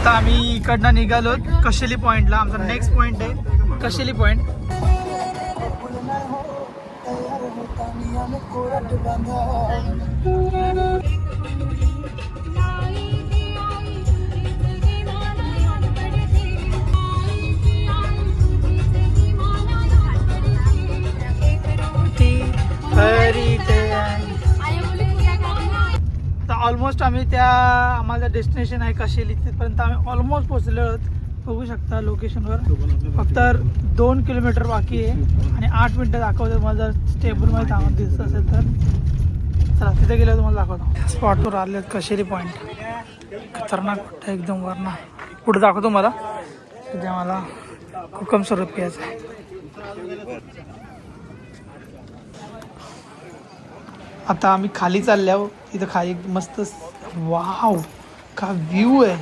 आता आम्ही इकडनं निघालो कशेली पॉइंटला. आमचा नेक्स्ट पॉइंट आहे कशेली पॉइंट. तर ऑलमोस्ट आम्ही त्या आम्हाला डेस्टिनेशन आहे कशेली तिथपर्यंत आम्ही ऑलमोस्ट पोहोचलो आहोत. बघू शकता लोकेशनवर फक्त 2 किलोमीटर बाकी आहे आणि 8 मिनटं दाखवते. मला जर स्टेबलमध्ये थांबत दिसत असेल तर चला तिथे गेलं तुम्हाला दाखवतो. स्पॉटवर आले आहेत कशेली पॉईंट. खतरनाक वाटतं एकदम. वरना पुढे दाखवतो मला. तिथे मला हुकम स्वरूप प्यायचं आहे. आता आम्ही खाली चालले आहोत. तिथं खाली मस्त वाव का व्ह्यू आहे.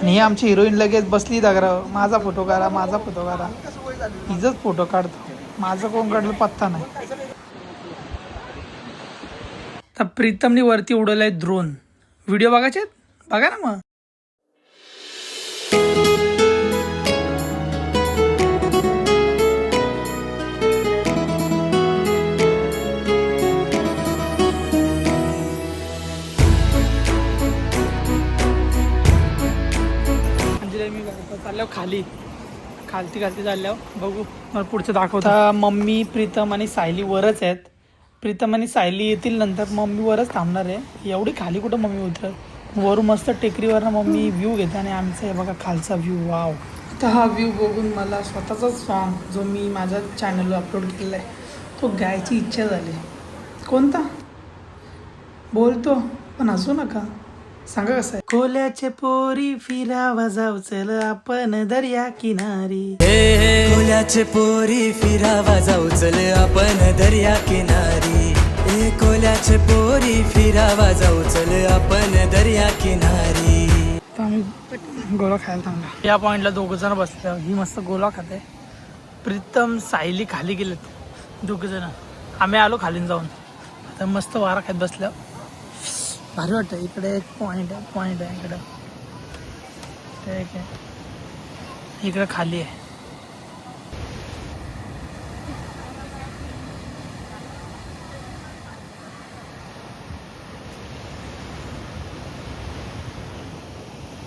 आणि ही आमची हिरोईन लगेच बसली दगरावर. माझा फोटो काढा माझा फोटो काढा. हिजच फोटो काढतो. माझं कोण काढलं पत्ता नाही. तर प्रीतमनी वरती उडवलाय ड्रोन. व्हिडिओ बघायचे बघा ना मग. चालल्यावर खालती चालल्यावर बघू मला पुढचं दाखवता. मम्मी प्रीतम आणि सायली वरच आहेत. प्रीतम आणि सायली येतील नंतर. मम्मी वरच थांबणार आहे. एवढी खाली कुठं मम्मी उतरत. वरून मस्त टेकडीवरनं मम्मी व्ह्यू घेते आणि आमचा आहे बघा खालचा व्ह्यू. वाव. तर हा व्ह्यू बघून मला स्वतःचाच सॉन्ग जो मी माझ्या चॅनलवर अपलोड केलेला आहे तो गायची इच्छा झाली. कोणता बोलतो पण हसू नका. सांगा कसं आहे. कोल्याचे पोरी फिरावा जाऊ चल आपण दर्या किनारी. कोल्याचे पोरी फिरावा जाऊ चल आपण दर्या किनारी. कोल्याचे पोरी फिरावा जाऊ चल आपण दर्या किनारी. तर आम्ही गोला खायला थांबलो. या पॉईंटला 2 जण बसले. ही मस्त गोला खाते. प्रीतम सायली खाली गेलेत 2 जण. आम्ही आलो खालीन जाऊन. आता मस्त वारा खात बसल्या. भारी वाटतं. इकडे एक पॉईंट आहे इकडं ठीक आहे. इकडं खाली आहे.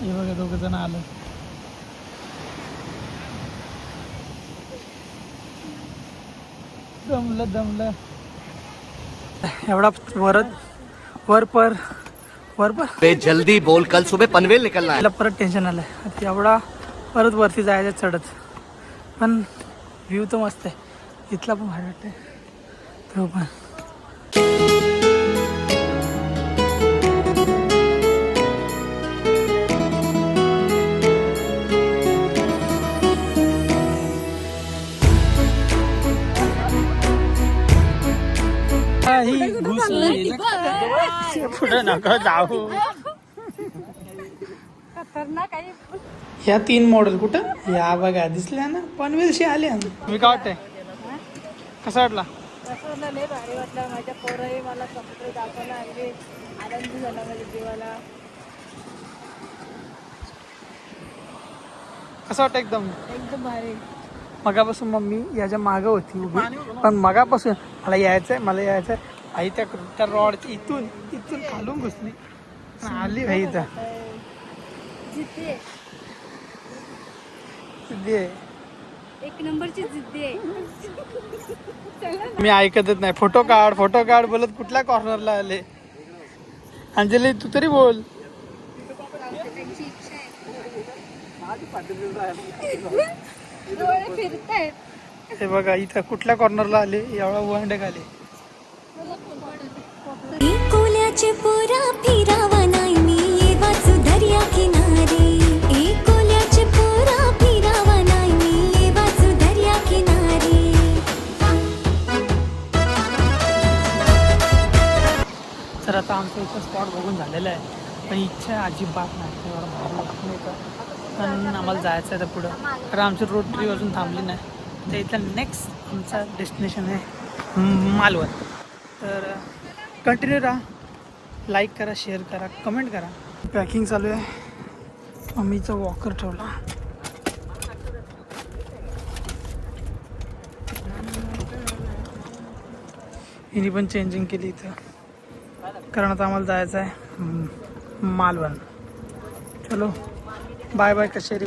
हे बघा 2 जण आलं. दमलं एवढा वर पर जल्दी बोल कल सुबह पनवेल निकलना है. परत टेन्शन आलं. एवढा परत वरती जायचं चढत. पण व्ह्यू तर मस्त आहे. इथला पण भारी वाटतंय तो पण. पुढे नका जाऊ. ह्या 3 मॉडेल कुठं या बघा दिसल्या ना पनवेलशी आल्या. मी काय वाटतंय कसा वाटला. लय भारी वाटलं. माझ्या पोरही मला समुद्र दाखवला. आनंद झाला माझ्या जीवाला. कसं वाटतं एकदम भारी. मगापासून मम्मी याच्या मागं होती उभी. पण मगापासून मला यायचंय आई त्या रॉडची इथून खालून घुसली आली भाई. इथं जिद्दी आहे. एक नंबरची जिद्दी आहे. मी ऐकतच नाही. फोटो काढ बोलत कुठल्या कॉर्नरला आले. अंजली तू तरी बोल. हे बघा इथं कुठल्या कॉर्नरला आले. एवढा वंडे खाली. कोल्याचे पोरा फिरावा नाही मी वाचू दर्या किनारी. कोल्याचे पोरा फिरावा नाही मी वाचू दर्या किनारी. तर आता आमचं इथं स्पॉट बघून झालेलं आहे. पण इच्छा अजिबात नाही. एवढं भारी वाटत नाही का. पण आम्हाला जायचं आहे तर पुढं. कारण आमची रोड ट्रिप अजून थांबली नाही. तर इथलं नेक्स्ट आमचा डेस्टिनेशन आहे मालवण. तर कंटिन्यू राहा. लाईक करा शेअर करा कमेंट करा. पॅकिंग चालू आहे. मम्मीचा वॉकर ठेवला. हिने पण चेंजिंग केली इथं, कारण आता आम्हाला जायचं आहे मालवण. चलो बाय बाय कशेरी.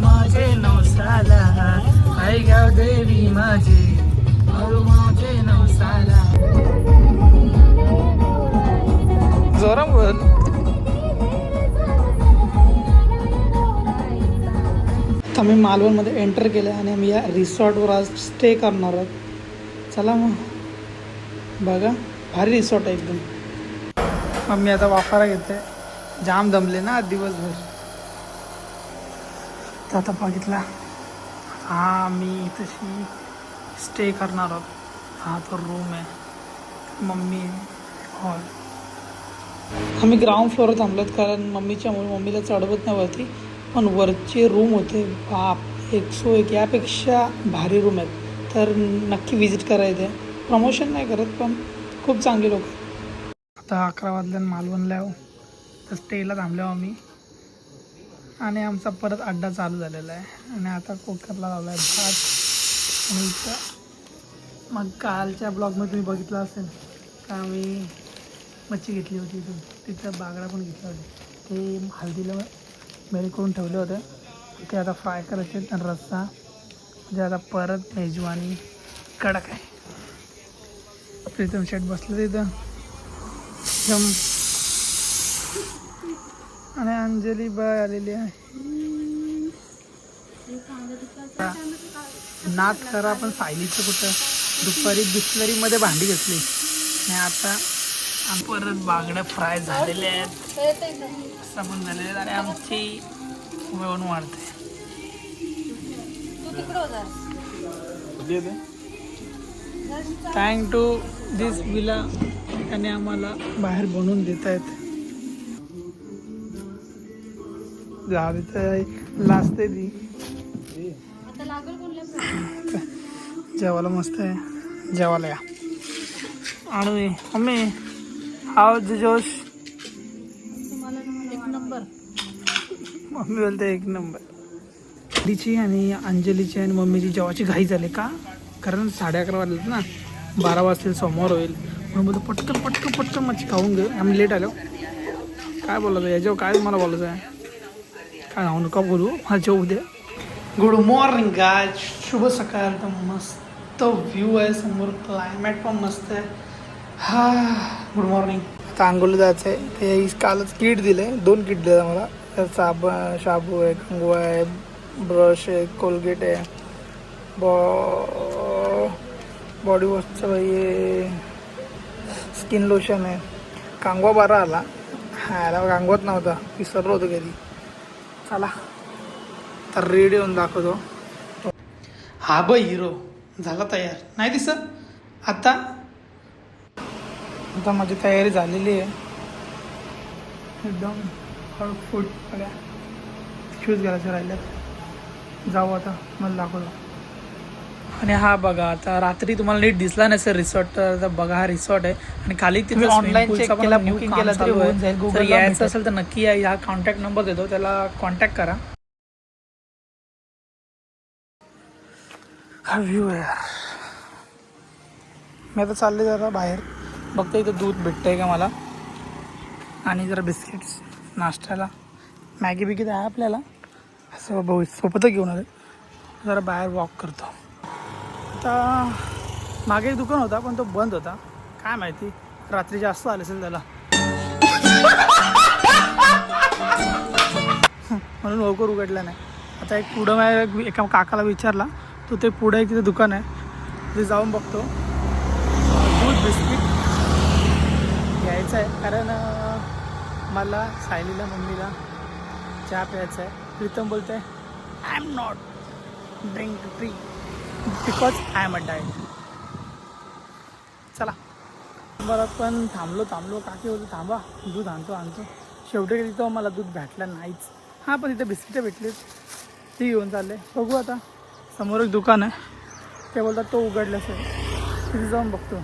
माझे नवसाला आई गाव देवी माझे, माझे नवसाला. जोरा बोल. आम्ही मालवणमध्ये एंटर केलं आणि आम्ही या रिसॉर्टवर आज स्टे करणार आहोत. चला मग बघा, भारी रिसॉर्ट आहे एकदम. मग मी आता वाफारा घेते, जाम दमले ना दिवसभर. तर आता बघितला, हा मी तशी स्टे करणार आहोत. हा तो रूम आहे, मम्मी हॉल. आम्ही ग्राउंड फ्लोअर थांबलोत कारण मम्मीच्यामुळे मम्मीला चढवत नाही वरती. पण वरचे रूम होते बाप, 101 यापेक्षा भारी रूम आहेत. तर नक्की विजिट करायचे. प्रमोशन नाही करत पण खूप चांगले लोक. आता 11 वाजल्यानं मालवणला येऊ तर स्टेला थांबलो आम्ही. आणि आमचा परत अड्डा चालू झालेला आहे. आणि आता कुकरला लावला आहे भात. आणि इथं मग कालच्या ब्लॉगमध्ये तुम्ही बघितलं असेल का आम्ही मच्छी घेतली होती इथून. तिथं बागडा पण घेतला होता. ते हळदीला मेरी करून ठेवले होते. ते आता फ्राय करायचे आणि रस्सा जे आता परत मेजवानी कडक आहे. प्रीतम शेट बसलं तिथं एकदम. आणि अंजली बाय आलेली आहे. नाच करा पण सायलीचं कुठं. दुपारी बिस्लरीमध्ये भांडी घेतली आणि आता परत बागडं फ्राय झालेले आहेत, साबण झालेले आहेत. आणि आमची वळण वाढते. थँक टू दिस विला, त्याने आम्हाला बाहेर बनवून देत आहेत. झाली तर लाजते ती. जेवायला मस्त आहे, जेवायला या. आणि मम्मी हाव जोश. एक नंबर. मम्मी बोलते एक नंबर. दीची आणि अंजलीची आणि मम्मीची जेवायची घाई झाली का, कारण 11:30 वाजलेत ना, 12 वाजतील, समोर होईल. म्हणून बोलतो पटकन पटकन पटकन मच्छी खाऊन घेऊ. आम्ही लेट आलो. काय बोलायचं याच्यावर, काय मला बोलायचं आहे, काय नाव नका बोलू, मला जेवू दे. गुड मॉर्निंग गाय, शुभ सकाळ. तर मस्त व्ह्यू आहे समोर, क्लायमेट पण मस्त आहे. हा गुड मॉर्निंग. आता आंघोळीला जायचं आहे. ते कालच किट दिलं आहे, 2 किट दिलं मला. साबण, शाबू आहे, कंगवा आहे, ब्रश आहे, कोलगेट आहे, बॉडी वॉशचं आहे, स्किन लोशन आहे. कांगवा बारा आला. हा याला कांगवाच नव्हता, विसरलो होतो कधी. चला तर रेडी होऊन दाखवतो. हा ब हिरो झाला तयार, नाही दिसत आता. आता माझी तयारी झालेली आहे एकदम. फूट सगळ्या शूज घालायचे राहिल्यात. जाऊ आता, मला दाखवतो. आणि हा बघा, आता रात्री तुम्हाला नीट दिसला नाही सर रिसॉर्ट, तर बघा हा रिसॉर्ट आहे. आणि खाली तिथे ऑनलाईन चेक केला, बुकिंग केला तरी होऊन जाईल. जर यायचं असेल तर नक्की या. ह्या कॉन्टॅक्ट नंबर देतो, त्याला कॉन्टॅक्ट करा. हा व्ह्यू आहे यार. मी आता चालले जरा बाहेर, बघतो इथं दूध भेटतंय का मला, आणि जरा बिस्किट्स नाश्त्याला. मॅगी बिगी आहे आपल्याला, असं भाऊ सोबतच घेऊन आले. जरा बाहेर वॉक करतो. आता मागे एक दुकान होता पण तो बंद होता, काय माहिती रात्री जास्त आले असेल त्याला, म्हणून लवकर उघडला नाही. आता एक पुढं माझ्या एका काकाला विचारला, तो ते पुढं एक तिथे दुकान आहे, तिथे जाऊन बघतो. दूध बिस्किट घ्यायचं आहे कारण मला, सायलीला, मम्मीला चहा प्यायचा आहे. प्रीतम बोलते I am not drink free because I am a diet. चला बरं, पण थांबलो काकी होती थांबा दूध आणतो. शेवटी तिथं मला दूध भेटलं नाहीच. हां पण तिथे बिस्किटं भेटलीत, ती घेऊन चालले. बघू आता, समोर एक दुकान आहे, ते बोलतात तो उघडल्यास आहे, तिथे जाऊन बघतो.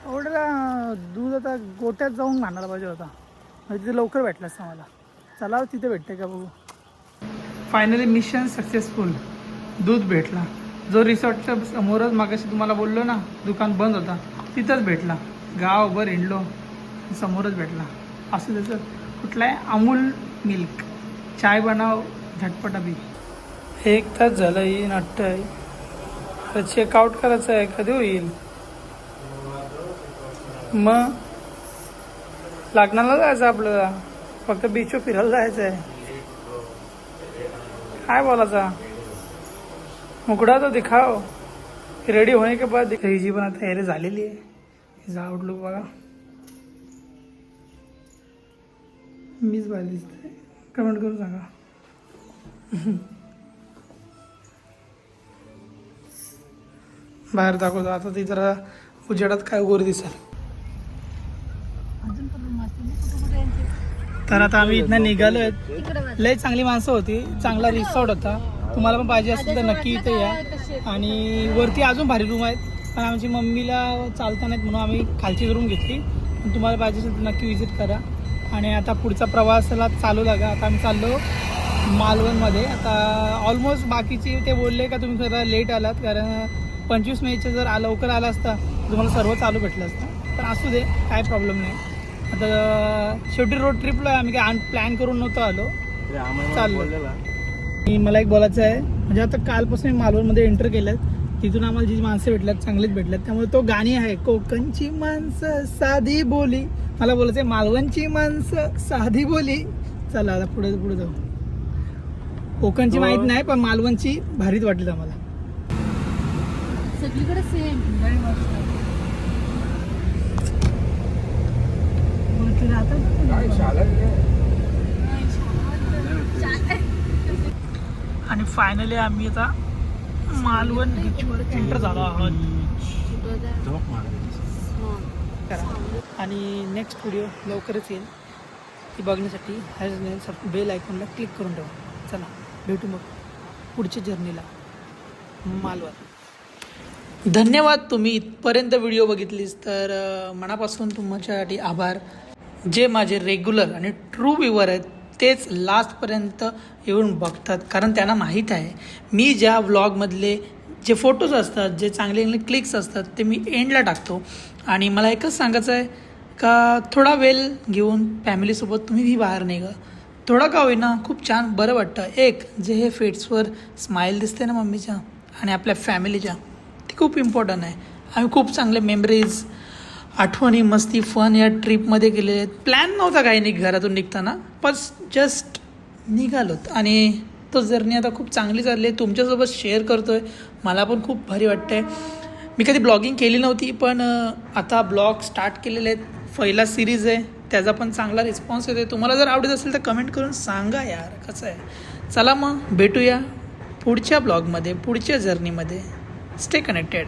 एवढ्या दूध आता गोट्यात जाऊन घालायला पाहिजे होता, म्हणजे तिथे लवकर भेटलं असतं मला. चला तिथे भेटते का बघू. फायनली मिशन सक्सेसफुल, दूध भेटला. जो रिसॉर्टच्या समोरच मागाशी तुम्हाला बोललो ना दुकान बंद होता, तिथंच भेटला. गावभर हिंडलो, समोरच भेटला. असं त्याचं कुठलं आहे, अमूल मिल्क. चाय बनाव झटपट अभी. 1 तास झालं ही नाट्य आहे. तर चेकआउट करायचं आहे, कधी होईल मग? लग्नाला जायचं आपल्याला, फक्त बीचवर फिरायला जायचं आहे. काय बोलायचा, मुकड़ा तो दिखाओ. रेडी होने के बाद जी पण आता तयारी झालेली आहे. हिचा आउटलुक बघा, मीच बाहेर दिसते. कमेंट करून सांगा. बाहेर दाखवतो आता ती जरा उजेडात काय गोरी दिसेल. तर आता आम्ही इथनं निघालोय. लय चांगली माणसं होती, चांगला रिसॉर्ट होता. तुम्हाला पण पाहिजे असेल तर नक्की इथे या. आणि वरती अजून भारी रूम आहेत, पण आमची मम्मीला चालता नाहीत म्हणून आम्ही खालची रूम घेतली. पण तुम्हाला पाहिजे असेल तर नक्की विजिट करा. आणि आता पुढचा प्रवासाला चालू लागा. आता आम्ही चाललो मालवणमध्ये. आता ऑलमोस्ट बाकीचे ते बोलले का तुम्ही खरं लेट आलात, कारण 25 मेचे जर लवकर आला असता तुम्हाला सर्व चालू भेटलं असतं. पण असू दे, काय प्रॉब्लेम नाही. आता शेवटी रोड ट्रिपला आम्ही काय प्लॅन करून नव्हतो आलो, चाललो. आणि मला एक बोलायचं आहे, म्हणजे आता कालपासून मी मालवणमध्ये एंटर केलं, तिथून आम्हाला जी माणसं भेटल्यात चांगलीच भेटल्यात. त्यामुळे तो गाणी आहे, कोकणची माणसं साधी बोली. मला बोलायचं आहे मालवणची माणसं साधी बोली. चला आता पुढे पुढे जाऊ. कोकणची माहीत नाही, पण मालवणची भारीच वाटली आम्हाला. सगळीकडे सेम. आणि फायनली आम्ही आता मालवण बीचवर एंटर झालो आहोत. आणि नेक्स्ट व्हिडिओ लवकरच येईल, ती बघण्यासाठी बेल आयकॉनला क्लिक करून ठेवा. चला भेटू मग पुढच्या जर्नीला मालवण. धन्यवाद, तुम्ही इथपर्यंत व्हिडिओ बघितलीस तर मनापासून तुमच्यासाठी आभार. जे माझे रेग्युलर आणि ट्रू व्ह्यूवर आहेत तेच लास्टपर्यंत येऊन बघतात, कारण त्यांना माहीत आहे मी ज्या व्लॉगमधले जे फोटोज असतात, जे चांगले क्लिक्स असतात ते मी एंडला टाकतो. आणि मला एकच सांगायचं आहे का थोडा वेळ घेऊन फॅमिलीसोबत तुम्हीही बाहेर निघा. थोडा का होईना खूप छान बरं वाटतं. एक जे हे फेट्सवर स्माईल दिसते ना मम्मीच्या आणि आपल्या फॅमिलीच्या, ती खूप इम्पॉर्टंट आहे. आम्ही खूप चांगले मेमरीज, आठवणी, मस्ती, फन या ट्रिपमध्ये गेलेले आहेत. प्लॅन नव्हता काही नाही घरातून निघताना, पण जस्ट निघालोत. आणि तो जर्नी आता खूप चांगली चालली आहे, तुमच्यासोबत शेअर करतो आहे. मला पण खूप भारी वाटतं आहे. मी कधी ब्लॉगिंग केली नव्हती, पण आता ब्लॉग स्टार्ट केलेले आहेत. पहिला सिरीज आहे, त्याचा पण चांगला रिस्पॉन्स येतो. तुम्हाला जर आवडत असेल तर कमेंट करून सांगा यार कसं आहे. चला मग भेटूया पुढच्या ब्लॉगमध्ये, पुढच्या जर्नीमध्ये. Stay connected.